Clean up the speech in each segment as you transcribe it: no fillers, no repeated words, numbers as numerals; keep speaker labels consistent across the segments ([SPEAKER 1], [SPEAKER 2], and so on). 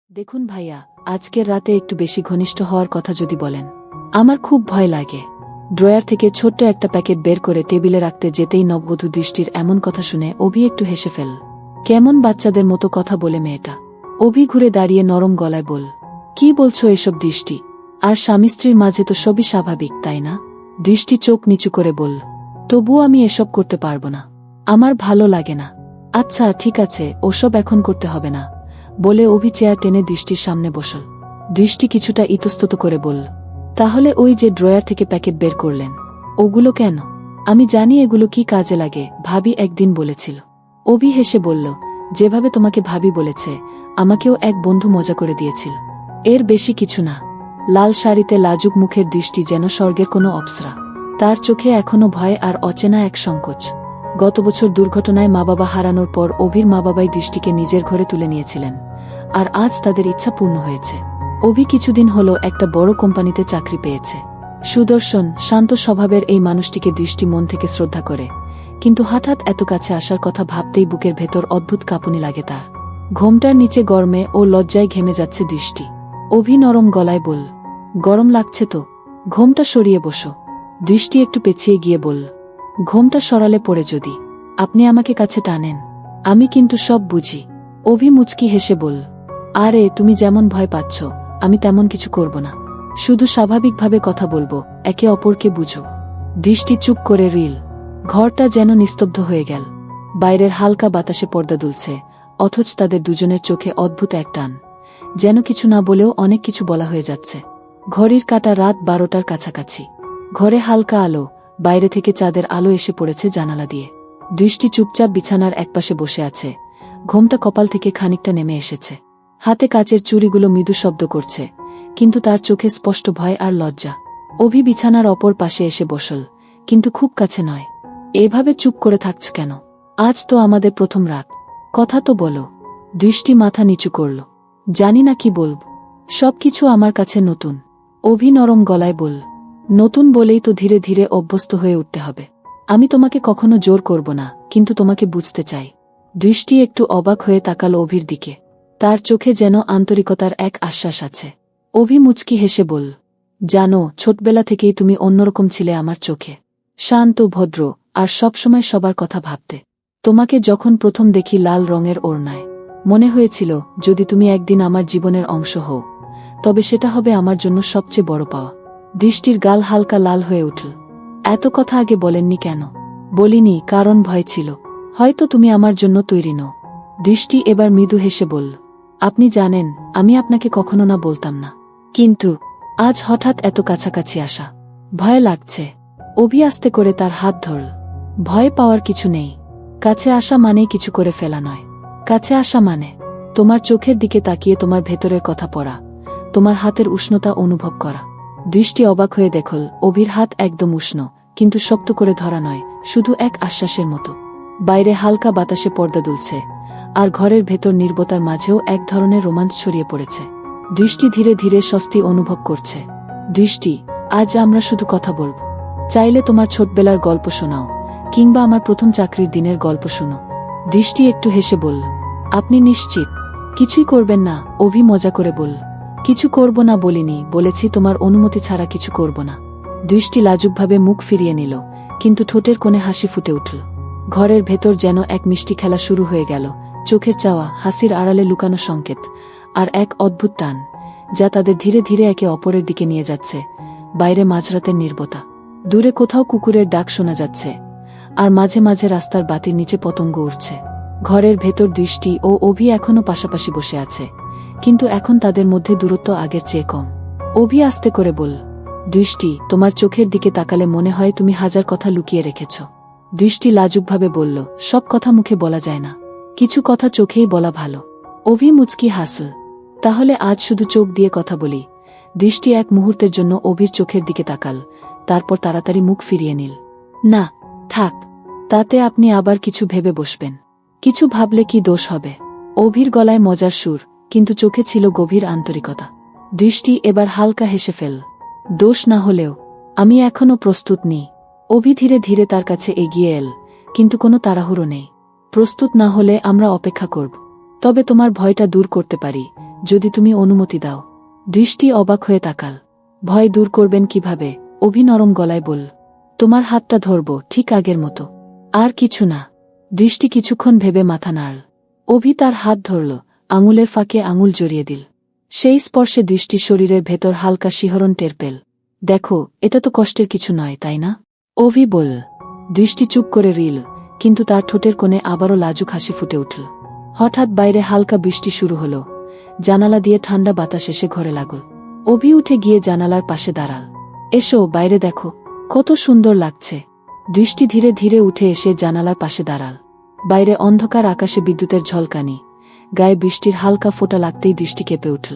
[SPEAKER 1] দেখুন ভাইয়া, আজকের রাতে একটু বেশি ঘনিষ্ঠ হওয়ার কথা যদি বলেন। আমার খুব ভয় লাগে। ড্রয়ার থেকে ছোট্ট একটা প্যাকেট বের করে টেবিলে রাখতে যেতেই নববধূ দৃষ্টির এমন কথা শুনে অভি একটু হেসে ফেল। কেমন বাচ্চাদের মতো কথা বলে মেয়েটা। অভি ঘুরে দাঁড়িয়ে নরম গলায় বল, কি বলছো এসব দৃষ্টি? আর স্বামী স্ত্রীর মাঝে তো সবই স্বাভাবিক, তাই না? দৃষ্টি চোখ নিচু করে বলল, তবুও আমি এসব করতে পারবো না। আমার ভালো লাগে না। আচ্ছা ঠিক আছে, ওসব এখন করতে হবে না বলে অভি চেয়ার টেনে দৃষ্টির সামনে বসল। দৃষ্টি কিছুটা ইতস্তত করে বলল, তাহলে ওই যে ড্রয়ার থেকে প্যাকেট বের করলেন, ওগুলো কেন? আমি জানি এগুলো কি কাজে লাগে, ভাবি একদিন বলেছিল। অভি হেসে বলল, যেভাবে তোমাকে ভাবি বলেছে, আমাকেও এক বন্ধু মজা করে দিয়েছিল। এর বেশি কিছু না। লাল শাড়িতে লাজুক মুখের দৃষ্টি যেন স্বর্গের কোনো অপ্সরা। তার চোখে এখনো ভয় আর অচেনা এক সংকোচ। গত বছর দুর্ঘটনায় মা বাবা হারানোর পর অভির মা বাবাই দৃষ্টিকে নিজের ঘরে তুলে নিয়েছিলেন, আর আজ তাদের ইচ্ছা পূর্ণ হয়েছে। অভি কিছুদিন হলো একটা বড় কোম্পানিতে চাকরি পেয়েছে। সুদর্শন, শান্ত স্বভাবের এই মানুষটিকে দৃষ্টি মন থেকে শ্রদ্ধা করে, কিন্তু হঠাৎ এত কাছে আসার কথা ভাবতেই বুকের ভেতর অদ্ভুত কাঁপুনি লাগে তার। ঘোমটার নিচে গরমে ও লজ্জায় ঘেমে যাচ্ছে দৃষ্টি। অভি নরম গলায় বলল, গরম লাগছে তো, ঘোমটা সরিয়ে বসো। দৃষ্টি একটু পেছিয়ে গিয়ে বলল, ঘোমটা সরালে পড়ে যদি আপনি আমাকে কাছে টানেন? আমি কিন্তু সব বুঝি। অভি মুচকি হেসে বলল, আরে তুমি যেমন ভয় পাচ্ছ, আমি তেমন কিছু করব না। শুধু স্বাভাবিকভাবে কথা বলবো, একে অপরকে বুঝো। দৃষ্টি চুপ করে রিল। ঘরটা যেন নিস্তব্ধ হয়ে গেল। বাইরের হালকা বাতাসে পর্দা দুলছে, অথচ তাদের দুজনের চোখে অদ্ভুত এক টান, যেন কিছু না বলেও অনেক কিছু বলা হয়ে যাচ্ছে। ঘড়ির কাঁটা রাত 12টার কাছাকাছি। ঘরে হালকা আলো, বাইরে থেকে চাঁদের আলো এসে পড়েছে জানালা দিয়ে। দৃষ্টি চুপচাপ বিছানার একপাশে বসে আছে, ঘোমটা কপাল থেকে খানিকটা নেমে এসেছে। হাতে কাচের চুড়িগুলো মৃদু শব্দ করছে, কিন্তু তার চোখে স্পষ্ট ভয় আর লজ্জা। অভি বিছানার অপর পাশে এসে বসল, কিন্তু খুব কাছে নয়। এভাবে চুপ করে থাকছ কেন? আজ তো আমাদের প্রথম রাত, কথা তো বলো। দৃষ্টি মাথা নিচু করল, জানি না কি বলব। সবকিছু আমার কাছে নতুন। অভি নরম গলায় বলল, নতুন বলেই তো ধীরে ধীরে অভ্যস্ত হয়ে উঠতে হবে। আমি তোমাকে কখনো জোর করব না, কিন্তু তোমাকে বুঝতে চাই। দৃষ্টি একটু অবাক হয়ে তাকাল অভির দিকে। তার চোখে যেন আন্তরিকতার এক আশ্বাস আছে। অভি মুচকি হেসে বলল, জানো, ছোটবেলা থেকেই তুমি অন্যরকম ছিলে আমার চোখে। শান্ত, ভদ্র, আর সবসময় সবার কথা ভাবতে। তোমাকে যখন প্রথম দেখি লাল রঙের ওড়নায়, মনে হয়েছিল যদি তুমি একদিন আমার জীবনের অংশ হও, তবে সেটা হবে আমার জন্য সবচেয়ে বড় পাওয়া। দৃষ্টির গাল হালকা লাল হয়ে উঠল। এত কথা আগে বলেননি কেন? বলিনি, কারণ ভয় ছিল। হয়তো তুমি আমার জন্য তৈরি নও। দৃষ্টি এবার মৃদু হেসে বলল, আপনি জানেন, আমি আপনাকে কখনো না বলতাম না, কিন্তু আজ হঠাৎ এত কাছাকাছি আসা, ভয় লাগছে। অভি আস্তে করে তার হাত ধরল। ভয় পাওয়ার কিছু নেই। কাছে আসা মানেই কিছু করে ফেলা নয়। কাছে আসা মানে তোমার চোখের দিকে তাকিয়ে তোমার ভেতরের কথা পড়া, তোমার হাতের উষ্ণতা অনুভব করা। দৃষ্টি অবাক হয়ে দেখল, অভির হাত একদম উষ্ণ, কিন্তু শক্ত করে ধরা নয়, শুধু এক আশ্বাসের মতো। বাইরে হালকা বাতাসে পর্দা দুলছে, আর ঘরের ভেতর নীরবতার মাঝেও এক ধরনের রোমাঞ্চ ছড়িয়ে পড়েছে। দৃষ্টি ধীরে ধীরে স্বস্তি অনুভব করছে। দৃষ্টি, আজ আমরা শুধু কথা বলব। চাইলে তোমার ছোটবেলার গল্প শোনাও, কিংবা আমার প্রথম চাকরির দিনের গল্প শোনো। দৃষ্টি একটু হেসে বলল, আপনি নিশ্চিত কিছুই করবেন না? অভি মজা করে বলল, কিছু করব না বলিনি, বলেছি তোমার অনুমতি ছাড়া কিছু করব না। দৃষ্টি লাজুকভাবে মুখ ফিরিয়ে নিল, কিন্তু ঠোঁটের কোণে হাসি ফুটে উঠল। ঘরের ভেতর যেন এক মিষ্টি খেলা শুরু হয়ে গেল। চোখের চাওয়া, হাসির আড়ালে লুকানো সংকেত, আর এক অদ্ভুত টান, যা তাদের ধীরে ধীরে একে অপরের দিকে নিয়ে যাচ্ছে। বাইরে মাঝরাতের নীরবতা। দূরে কোথাও কুকুরের ডাক শোনা যাচ্ছে, আর মাঝে মাঝে রাস্তার বাতির নিচে পতঙ্গ উড়ছে। ঘরের ভেতর দৃষ্টি ও অভি এখনো পাশাপাশি বসে আছে, কিন্তু এখন তাদের মধ্যে দূরত্ব আগের চেয়ে কম। অভি আস্তে করে বলল, দৃষ্টি, তোমার চোখের দিকে তাকালে মনে হয় তুমি হাজার কথা লুকিয়ে রেখেছ। দৃষ্টি লাজুকভাবে বলল, সব কথা মুখে বলা যায় না, কিছু কথা চোখেই বলা ভালো। অভি মুচকি হাসল, তাহলে আজ শুধু চোখ দিয়ে কথা বলি। দৃষ্টি এক মুহূর্তের জন্য অভির চোখের দিকে তাকাল, তারপর তাড়াতাড়ি মুখ ফিরিয়ে নিল। না, থাক, তাতে আপনি আবার কিছু ভেবে বসবেন। কিছু ভাবলে কি দোষ হবে? অভির গলায় মজার সুর, কিন্তু চোখে ছিল গভীর আন্তরিকতা। দৃষ্টি এবার হালকা হেসে ফেল, দোষ না হলেও আমি এখনো প্রস্তুত নেই। অভি ধীরে ধীরে তার কাছে এগিয়ে এল, কিন্তু কোনো তাড়াহুড়ো নেই। প্রস্তুত না হলে আমরা অপেক্ষা করব। তবে তোমার ভয়টা দূর করতে পারি, যদি তুমি অনুমতি দাও। দৃষ্টি অবাক হয়ে তাকাল। ভয় দূর করবেন কিভাবে? অভি নরম গলায় বলল, তোমার হাতটা ধরব, ঠিক আগের মতো। আর কিছু না। দৃষ্টি কিছুক্ষণ ভেবে মাথা নাড়ল। অভি তার হাত ধরল, আঙুলের ফাঁকে আঙুল জড়িয়ে দিল। সেই স্পর্শে দৃষ্টি শরীরের ভেতর হালকা শিহরণ টের পেল। দেখো, এটা তো কষ্টের কিছু নয়, তাই না? অভি বলল। দৃষ্টি চুপ করে রইল, কিন্তু তার ঠোঁটের কোণে আবারও লাজুক হাসি ফুটে উঠল। হঠাৎ বাইরে হালকা বৃষ্টি শুরু হলো। জানালা দিয়ে ঠান্ডা বাতাস এসে ঘরে লাগল। অভি উঠে গিয়ে জানালার পাশে দাঁড়াল। এসো, বাইরে দেখো, কত সুন্দর লাগছে। দৃষ্টি ধীরে ধীরে উঠে এসে জানালার পাশে দাঁড়াল। বাইরে অন্ধকার, আকাশে বিদ্যুতের ঝলকানি, গায়ে বৃষ্টির হালকা ফোঁটা লাগতেই দৃষ্টি কেঁপে উঠল।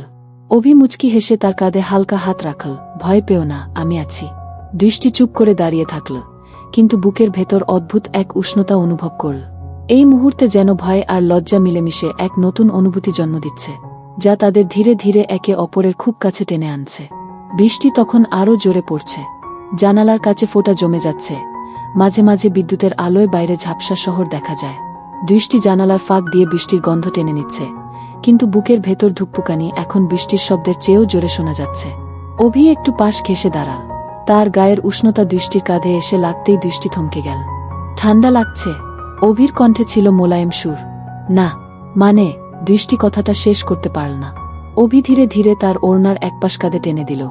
[SPEAKER 1] অভি মুচকি হেসে তার কাঁধে হালকা হাত রাখল। ভয় পেও না, আমি আছি। দৃষ্টি চুপ করে দাঁড়িয়ে থাকল, কিন্তু বুকের ভেতর অদ্ভুত এক উষ্ণতা অনুভব করল। এই মুহূর্তে যেন ভয় আর লজ্জা মিলেমিশে এক নতুন অনুভূতি জন্ম দিচ্ছে, যা তাদের ধীরে ধীরে একে অপরের খুব কাছে টেনে আনছে। বৃষ্টি তখন আরও জোরে পড়ছে। জানালার কাছে ফোঁটা জমে যাচ্ছে। মাঝে মাঝে বিদ্যুতের আলোয় বাইরে ঝাপসা শহর দেখা যায়। দৃষ্টি জানালার ফাঁক দিয়ে বৃষ্টির গন্ধ টেনে নিচ্ছে, কিন্তু বুকের ভেতর ধুকপুকানি এখন বৃষ্টির শব্দের চেয়েও জোরে শোনা যাচ্ছে। অভি একটু পাশ ঘেঁষে দাঁড়াল। তার গায়ের উষ্ণতা দৃষ্টির কাঁধে এসে লাগতেই দৃষ্টি থমকে গেল। ঠান্ডা লাগছে? অভির কণ্ঠে ছিল মোলায়েম সুর। না, মানে। দৃষ্টি কথাটা শেষ করতে পারল না। অভি ধীরে ধীরে তার ওড়নার একপাশ কাঁধে টেনে দিল,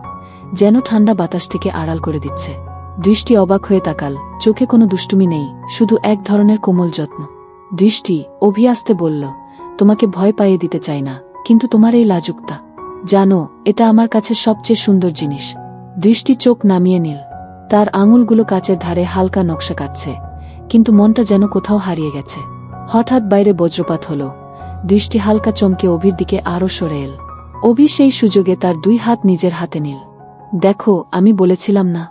[SPEAKER 1] যেন ঠান্ডা বাতাস থেকে আড়াল করে দিচ্ছে। দৃষ্টি অবাক হয়ে তাকাল। চোখে কোনো দুষ্টুমি নেই, শুধু এক ধরনের কোমল যত্ন। দৃষ্টি, অভি আসতে বলল, তোমাকে ভয় পাইয়ে দিতে চাই না, কিন্তু তোমার এই লাজুকতা, জানো, এটা আমার কাছে সবচেয়ে সুন্দর জিনিস। দৃষ্টি চোখ নামিয়ে নিল। তার আঙুলগুলো কাচের ধারে হালকা নকশা কাটছে, কিন্তু মনটা যেন কোথাও হারিয়ে গেছে। হঠাৎ বাইরে বজ্রপাত হল। দৃষ্টি হালকা চমকে অভির দিকে আরও সরে এল। অভি সেই সুযোগে তার দুই হাত নিজের হাতে নিল। দেখো, আমি বলেছিলাম না,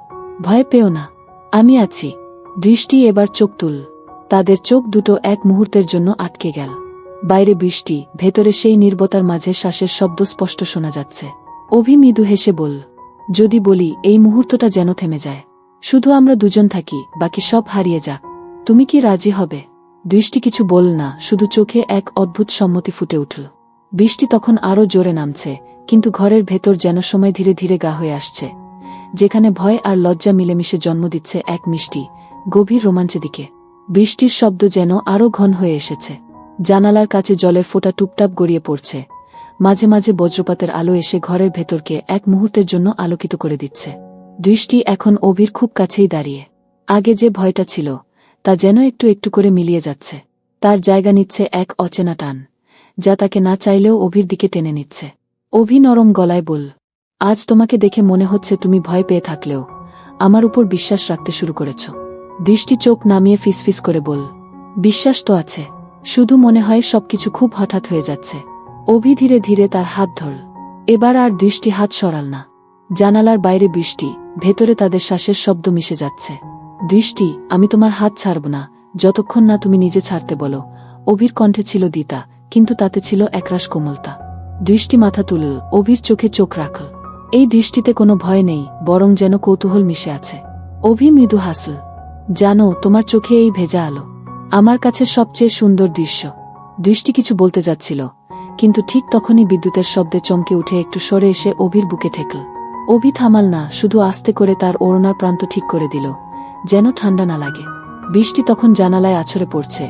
[SPEAKER 1] ভয় পেও না, আমি আছি। দৃষ্টি এবার চোখ তুল। তাদের চোখ দুটো এক মুহূর্তের জন্য আটকে গেল। বাইরে বৃষ্টি, ভেতরে সেই নীরবতার মাঝে শ্বাসের শব্দ স্পষ্ট শোনা যাচ্ছে। অভি মৃদু হেসে বলল, যদি বলি এই মুহূর্তটা যেন থেমে যায়, শুধু আমরা দুজন থাকি, বাকি সব হারিয়ে যাক, তুমি কি রাজি হবে? দৃষ্টি কিছু বলল না, শুধু চোখে এক অদ্ভুত সম্মতি ফুটে উঠল। বৃষ্টি তখন আরও জোরে নামছে, কিন্তু ঘরের ভেতর যেন সময় ধীরে ধীরে গা হয়ে আসছে, যেখানে ভয় আর লজ্জা মিলেমিশে জন্ম দিচ্ছে এক মিষ্টি, গভীর রোমাঞ্চের দিকে। বৃষ্টির শব্দ যেন আরও ঘন হয়ে এসেছে। জানালার কাছে জলের ফোঁটা টুপটাপ গড়িয়ে পড়ছে। মাঝে মাঝে বজ্রপাতের আলো এসে ঘরের ভেতরকে এক মুহূর্তের জন্য আলোকিত করে দিচ্ছে। দৃষ্টি এখন অভির খুব কাছেই দাঁড়িয়ে। আগে যে ভয়টা ছিল, তা যেন একটু একটু করে মিলিয়ে যাচ্ছে। তার জায়গা নিচ্ছে এক অচেনা টান, যা তাকে না চাইলেও অভির দিকে টেনে নিচ্ছে। অভি নরম গলায় বলল, আজ তোমাকে দেখে মনে হচ্ছে তুমি ভয় পেয়ে থাকলেও আমার উপর বিশ্বাস রাখতে শুরু করেছ। দৃষ্টি চোখ নামিয়ে ফিসফিস করে বলল, বিশ্বাস তো আছে, শুধু মনে হয় সবকিছু খুব হঠাৎ হয়ে যাচ্ছে। অভি ধীরে ধীরে তার হাত ধরল। এবার আর দৃষ্টি হাত সরাল না। জানালার বাইরে বৃষ্টি, ভেতরে তাদের শ্বাসের শব্দ মিশে যাচ্ছে। দৃষ্টি, আমি তোমার হাত ছাড়ব না, যতক্ষণ না তুমি নিজে ছাড়তে বলো। অভির কণ্ঠে ছিল দ্বিধা, কিন্তু তাতে ছিল একরাশ কোমলতা। দৃষ্টি মাথা তুলল, অভির চোখে চোখ রাখল। এই দৃষ্টিতে কোনো ভয় নেই, বরং যেন কৌতূহল মিশে আছে। অভি মৃদু হাসল। জানো, তোমার চোখে এই ভেজা আলো আমার কাছে সবচেয়ে সুন্দর দৃশ্য। দৃষ্টি কিছু বলতে যাচ্ছিল, কিন্তু ঠিক তখনই বিদ্যুতের শব্দে চমকে উঠে একটু সরে এসে অভির বুকে ঠেকল। অভি থামাল না, শুধু আস্তে করে তার ওড়নার প্রান্ত ঠিক করে দিল, যেন ঠান্ডা না লাগে। বৃষ্টি তখন জানালায় আছড়ে পড়ছে,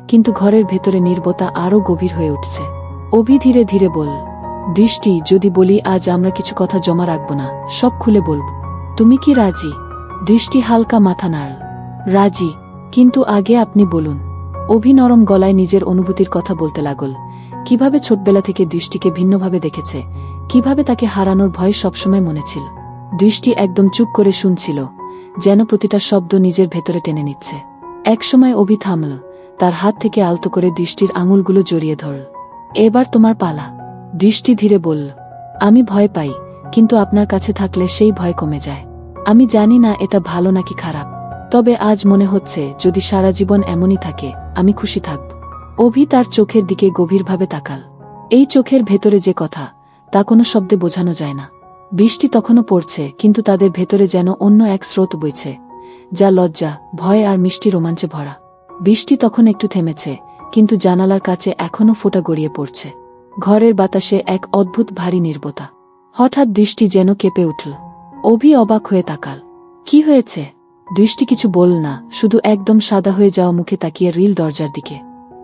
[SPEAKER 1] কিন্তু ঘরের ভেতরে নীরবতা আরও গভীর হয়ে উঠছে। অভি ধীরে ধীরে বলল, দৃষ্টি, যদি বলি আজ আমরা কিছু কথা জমা রাখব না, সব খুলে বলব, তুমি কি রাজি? দৃষ্টি হালকা মাথা নাড়ল। রাজি, কিন্তু আগে আপনি বলুন। অভি নরম গলায় নিজের অনুভূতির কথা বলতে লাগল, কিভাবে ছোটবেলা থেকে দৃষ্টিকে ভিন্নভাবে দেখেছে, কিভাবে তাকে হারানোর ভয় সবসময় মনে ছিল। দৃষ্টি একদম চুপ করে শুনছিল, যেন প্রতিটা শব্দ নিজের ভেতরে টেনে নিচ্ছে। একসময় অভি থামল, তার হাত থেকে আলতো করে দৃষ্টির আঙুলগুলো জড়িয়ে ধরল। এবার তোমার পালা। দৃষ্টি ধীরে বলল, আমি ভয় পাই, কিন্তু আপনার কাছে থাকলে সেই ভয় কমে যায়। আমি জানি না এটা ভালো নাকি খারাপ, তবে আজ মনে হচ্ছে যদি সারা জীবন এমনই থাকে, আমি খুশি থাকব। অভি তার চোখের দিকে গভীরভাবে তাকাল। এই চোখের ভেতরে যে কথা, তা কোনো শব্দে বোঝানো যায় না। বৃষ্টি তখনও পড়ছে, কিন্তু তাদের ভেতরে যেন অন্য এক স্রোত বইছে, যা লজ্জা, ভয় আর মিষ্টি রোমাঞ্চে ভরা। বৃষ্টি তখন একটু থেমেছে, কিন্তু জানালার কাছে এখনও ফোঁটা গড়িয়ে পড়ছে। ঘরের বাতাসে এক অদ্ভুত ভারী নীরবতা। হঠাৎ দৃষ্টি যেন কেঁপে উঠল। অভি অবাক হয়ে তাকাল। কি হয়েছে? দৃষ্টি কিছু বলল না, শুধু একদম সাদা হয়ে যাওয়া মুখে তাকিয়ে রিল দরজার দিকে।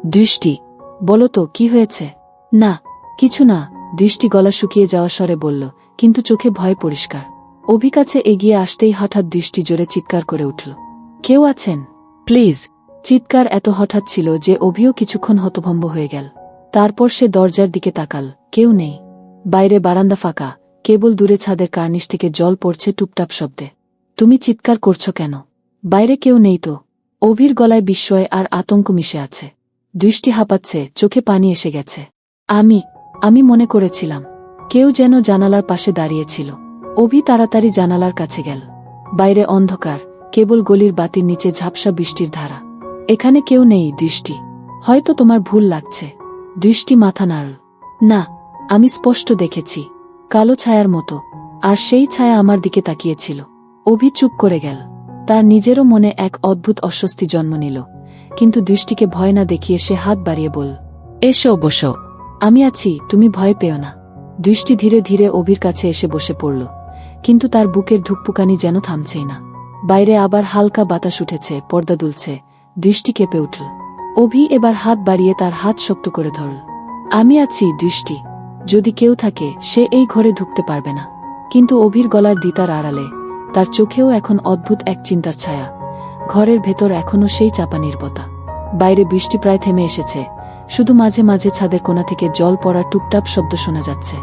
[SPEAKER 1] দৃষ্টি, বলো তো কি হয়েছে? না, কিছু না, দৃষ্টি গলা শুকিয়ে যাওয়া স্বরে বলল, কিন্তু চোখে ভয় পরিষ্কার। অভি কাছে এগিয়ে আসতেই হঠাৎ দৃষ্টি জোরে চিৎকার করে উঠল। কেউ আছেন? প্লিজ। চিৎকার এত হঠাৎ ছিল যে অভিও কিছুক্ষণ হতভম্ব হয়ে গেল। তারপর সে দরজার দিকে তাকাল। কেউ নেই। বাইরে বারান্দা ফাঁকা, কেবল দূরে ছাদের কার্নিশ থেকে জল পড়ছে টুপটাপ শব্দে। তুমি চিৎকার করছো কেন? বাইরে কেউ নেই তো। অভির গলায় বিস্ময় আর আতঙ্ক মিশে আছে। দৃষ্টি হাঁপাচ্ছে, চোখে পানি এসে গেছে। আমি মনে করেছিলাম কেউ যেন জানালার পাশে দাঁড়িয়েছিল। অভি তাড়াতাড়ি জানালার কাছে গেল। বাইরে অন্ধকার, কেবল গলির বাতির নিচে ঝাপসা বৃষ্টির ধারা। এখানে কেউ নেই দৃষ্টি। হয়তো তোমার ভুল লাগছে। দৃষ্টি মাথা নাড়ল। না, আমি স্পষ্ট দেখেছি, কালো ছায়ার মতো, আর সেই ছায়া আমার দিকে তাকিয়েছিল। অভি চুপ করে গেল। তার নিজেরও মনে এক অদ্ভুত অস্বস্তি জন্ম নিল, কিন্তু দৃষ্টিকে ভয় না দেখিয়ে সে হাত বাড়িয়ে বলল, এসো বসো। আমি আছি, তুমি ভয় পেও না। দৃষ্টি ধীরে ধীরে অভির কাছে এসে বসে পড়ল, কিন্তু তার বুকের ধুকপুকানি যেন থামছেই না। বাইরে আবার হালকা বাতাস উঠেছে, পর্দা দুলছে। দৃষ্টি কেঁপে উঠল। অভি এবার হাত বাড়িয়ে তার হাত শক্ত করে ধরল। আমি আছি দৃষ্টি, যদি কেউ থাকে সে এই ঘরে ঢুকতে পারবে না। কিন্তু অভির গলার দ্বিতার আড়ালে তার চোখেও এখন অদ্ভুত এক চিন্তার ছায়া। ঘরের ভেতর এখনও সেই চাপা নীরবতা। বাইরে বৃষ্টি প্রায় থেমে এসেছে, শুধু মাঝে মাঝে ছাদের কোণা থেকে জল পড়ার টুপটাপ শব্দ শোনা যাচ্ছে।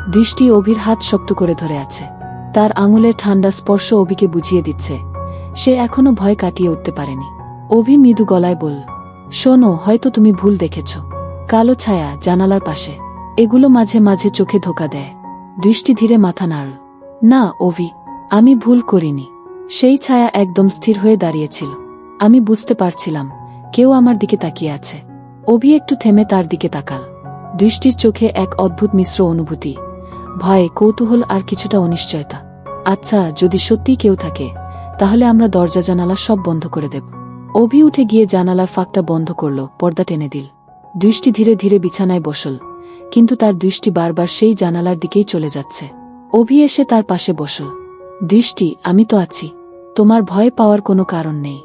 [SPEAKER 1] দৃষ্টি অভির হাত শক্ত করে ধরে আছে। তার আঙুলের ঠান্ডা স্পর্শ অভিকে বুঝিয়ে দিচ্ছে সে এখনও ভয় কাটিয়ে উঠতে পারেনি। অভি মৃদু গলায় বলল, শোনো, হয়তো তুমি ভুল দেখেছ। কালো ছায়া জানালার পাশে, এগুলো মাঝে মাঝে চোখে ধোকা দেয়। দৃষ্টি ধীরে মাথা নাড়ল। না অভি, আমি ভুল করিনি। সেই ছায়া একদম স্থির হয়ে দাঁড়িয়েছিল। আমি বুঝতে পারছিলাম কেউ আমার দিকে তাকিয়ে আছে। অভি একটু থেমে তার দিকে তাকাল। দৃষ্টির চোখে এক অদ্ভুত মিশ্র অনুভূতি, ভয়, কৌতূহল আর কিছুটা অনিশ্চয়তা। আচ্ছা, যদি সত্যিই কেউ থাকে, তাহলে আমরা দরজা জানালা সব বন্ধ করে দেব। অভি উঠে গিয়ে জানালার ফাঁকটা বন্ধ করল, পর্দা টেনে দিল। দৃষ্টি ধীরে ধীরে বিছানায় বসল, কিন্তু তার দৃষ্টি বারবার সেই জানালার দিকেই চলে যাচ্ছে। অভি এসে তার পাশে বসল। দৃষ্টি, আমি তো আছি, তোমার ভয় পাওয়ার কোনো কারণ নেই।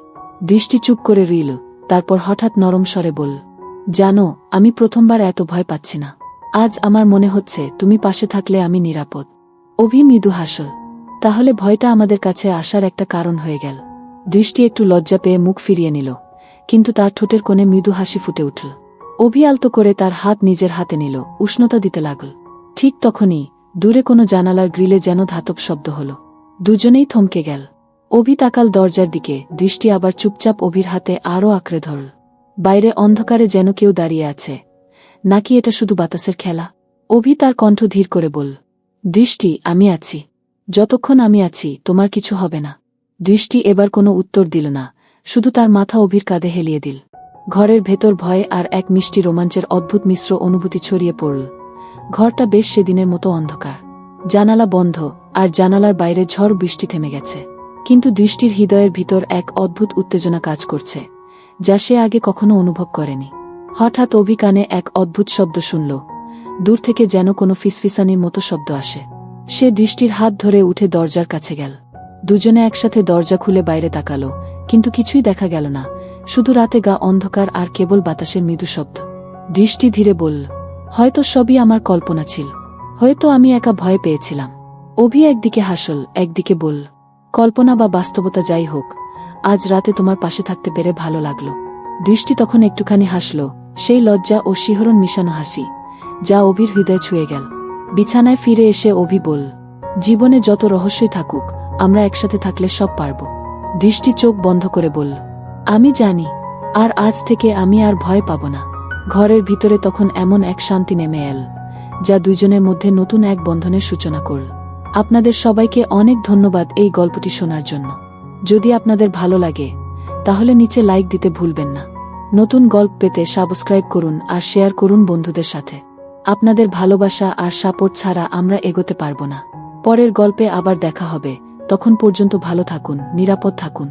[SPEAKER 1] দৃষ্টি চুপ করে রইল, তারপর হঠাৎ নরম স্বরে বলল, জানো, আমি প্রথমবার এত ভয় পাচ্ছি না। আজ আমার মনে হচ্ছে তুমি পাশে থাকলে আমি নিরাপদ। অভি মৃদু হাসল। তাহলে ভয়টা আমাদের কাছে আসার একটা কারণ হয়ে গেল। দৃষ্টি একটু লজ্জা পেয়ে মুখ ফিরিয়ে নিল, কিন্তু তার ঠোঁটের কোণে মৃদু হাসি ফুটে উঠল। অভি আলতো করে তার হাত নিজের হাতে নিল, উষ্ণতা দিতে লাগল। ঠিক তখনই দূরে কোনো জানালার গ্রিলে যেন ধাতব শব্দ হল। দুজনেই থমকে গেল। অভি তাকাল দরজার দিকে, দৃষ্টি আবার চুপচাপ অভির হাতে আরও আঁকড়ে ধরল। বাইরে অন্ধকারে যেন কেউ দাঁড়িয়ে আছে, নাকি এটা শুধু বাতাসের খেলা? অভি তার কণ্ঠ ধীর করে বলল, দৃষ্টি, আমি আছি। যতক্ষণ আমি আছি তোমার কিছু হবে না। দৃষ্টি এবার কোনো উত্তর দিল না, শুধু তার মাথা অভির কাঁধে হেলিয়ে দিল। ঘরের ভেতর ভয় আর এক মিষ্টি রোমাঞ্চের অদ্ভুত মিশ্র অনুভূতি ছড়িয়ে পড়ল। ঘরটা বেশ সেদিনের মতো অন্ধকার, জানালা বন্ধ, আর জানালার বাইরে ঝড় বৃষ্টি থেমে গেছে। কিন্তু দৃষ্টির হৃদয়ের ভিতর এক অদ্ভুত উত্তেজনা কাজ করছে, যা সে আগে কখনো অনুভব করেনি। হঠাৎ অভি কানে এক অদ্ভুত শব্দ শুনল। দূর থেকে যেন কোনো ফিসফিসানির মতো শব্দ আসে। সে দৃষ্টির হাত ধরে উঠে দরজার কাছে গেল। দুজনে একসাথে দরজা খুলে বাইরে তাকালো, কিন্তু কিছুই দেখা গেল না, শুধু রাতে গা অন্ধকার আর কেবল বাতাসের মৃদু শব্দ। দৃষ্টি ধীরে বলল, হয়তো সবই আমার কল্পনা ছিল, হয়তো আমি একা ভয় পেয়েছিলাম। অভি একদিকে হাসল, একদিকে বলল, কল্পনা বা বাস্তবতা যাই হোক, আজ রাতে তোমার পাশে থাকতে পেরে ভালো লাগলো। দৃষ্টি তখন একটুখানি হাসল, সেই লজ্জা ও শিহরণ মিশানো হাসি, যা অভির হৃদয় ছুঁয়ে গেল। বিছানায় ফিরে এসে অভি বলল, জীবনে যত রহস্যই থাকুক, আমরা একসাথে থাকলে সব পারব। দৃষ্টি চোখ বন্ধ করে বলল, আমি জানি, আর আজ থেকে আমি আর ভয় পাব না। ঘরের ভিতরে তখন এমন এক শান্তি নেমে এল, যা দুইজনের মধ্যে নতুন এক বন্ধনের সূচনা করল। আপনাদের সবাইকে অনেক ধন্যবাদ এই গল্পটি শোনার জন্য। যদি আপনাদের ভালো লাগে, তাহলে নিচে লাইক দিতে ভুলবেন না। নতুন গল্প পেতে সাবস্ক্রাইব করুন আর শেয়ার করুন বন্ধুদের সাথে। আপনাদের ভালোবাসা আর সাপোর্ট ছাড়া আমরা এগোতে পারব না। পরের গল্পে আবার দেখা হবে, তখন পর্যন্ত ভালো থাকুন, নিরাপদ থাকুন।